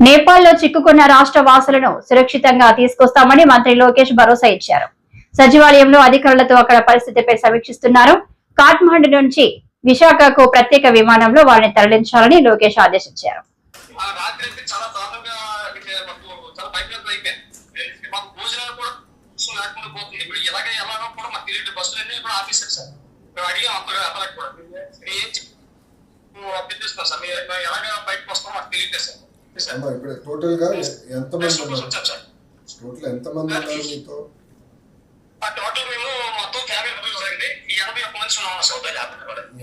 నేపాల్లో చిక్కుకున్న రాష్ట్ర వాసులను సురక్షితంగా తీసుకొస్తామని మంత్రి లోకేష్ భరోసా ఇచ్చారు. సచివాలయంలో అధికారులతో అక్కడ పరిస్థితిపై సమీక్షిస్తున్నారు. కాఠ్మండు నుంచి విశాఖకు ప్రత్యేక విమానంలో వారిని తరలించాలని లోకేష్ ఆదేశించారు. ఇప్పుడు టోటల్ గా ఎంతమంది ఉన్నారు? టోటల్ ఎంతమంది ఉన్నారు మీతో? టోటల్ మేము మొత్తం ఫ్యామిలీ మెంబర్స్ అండి 81 మంది ఉన్నాం సౌదీలో.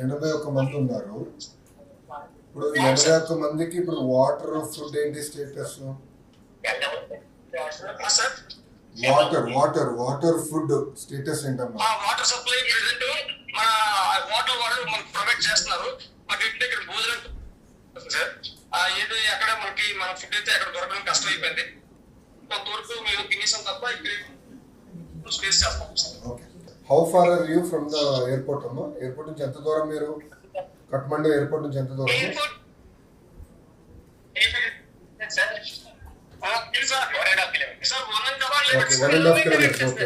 81 మంది ఉన్నారు. ఇప్పుడు 81 మందికి ఇప్పుడు వాటర్ ఫుడ్ ఏంటి స్టేటస్? వాటర్ ఫుడ్ స్టేటస్ ఏంటమ్మా? వాటర్ సప్లై ప్రెజెంట్ మన వాటర్ వాళ్ళు మనకు ప్రొవైడ్ చేస్తున్నారు. మాకు ఇంటి ఇక్కడ భోజనం సార్ ఏది ఎక్కడ మనకి మన ఫుడ్ అయితే అక్కడ దొరకడం కష్టం అయిపోయింది. కొంతవరకు మేము తినేసాం తప్ప ఇక్కడ స్పేస్ చేస్తాం. Okay. How far are you from the airport అమ్మా? ఎయిర్పోర్ట్ నుంచి ఎంత దూరం మీరు? కఠ్మండు ఎయిర్పోర్ట్ నుంచి ఎంత దూరం? Okay, 1.5 kilometres. ఓకే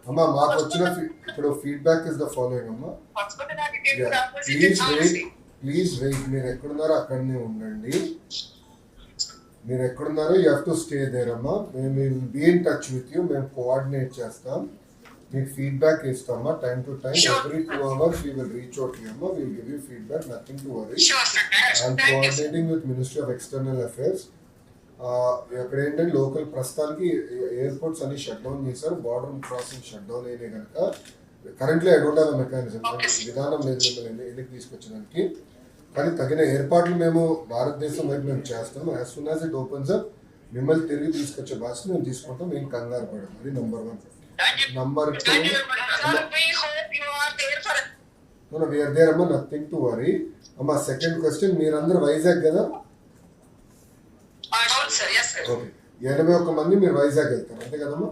అమ్మా, మాకు వచ్చిన ఇప్పుడు ఫీడ్బ్యాక్ ఇస్ ద ఫాలోయింగ్ అమ్మా. Please wait. మీరు ఎక్కడున్నారో అక్కడనే ఉండండి. మీరు ఎక్కడున్నారో you have to stay there అమ్మా. మేము will be in touch with you. మేము కోఆర్డినేట్ చేస్తాం, మీకు ఫీడ్బ్యాక్ ఇస్తామా time to time. Every 2 hours we will reach out to you అమ్మా. we will give you feedback, nothing to worry. I'm coordinating with Ministry of External Affairs. అక్కడ ఏంటంటే local ప్రస్తుతానికి airports అన్ని shut down చేశారు. Border crossing shut down అయినా కనుక currently I don't have mechanism, విధానం లేదు మిమ్మల్ని ఎన్నిక తీసుకొచ్చడానికి. కానీ తగిన ఏర్పాట్లు మేము భారతదేశం వైపు మేము చేస్తాం. As soon as it opens up మిమ్మల్ని తిరిగి తీసుకొచ్చే బాధ్యత మేము తీసుకుంటాం. మేము కంగారు పడము. అది నంబర్ 1. నంబర్ 2, వీఆర్ దేర్ అమ్మా, నథింగ్ టు వరీ అమ్మా. సెకండ్ క్వశ్చన్, మీరందరూ వైజాగ్ కదా? ఓకే, 81 మంది మీరు వైజాగ్ వెళ్తారు అంతే కదమ్మా?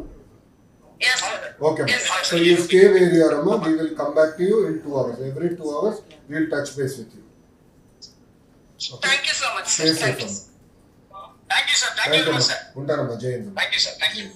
Okay, so you stay where you are అమ్మా. We will come back to you in 2 hours. Every 2 hours we will touch base with you. Okay. Thank you so much, sir. Stay safe. Thank you, sir. Thank you very much, sir. ఉంటానమ్మా. జై Hind. Thank you, sir. Thank you.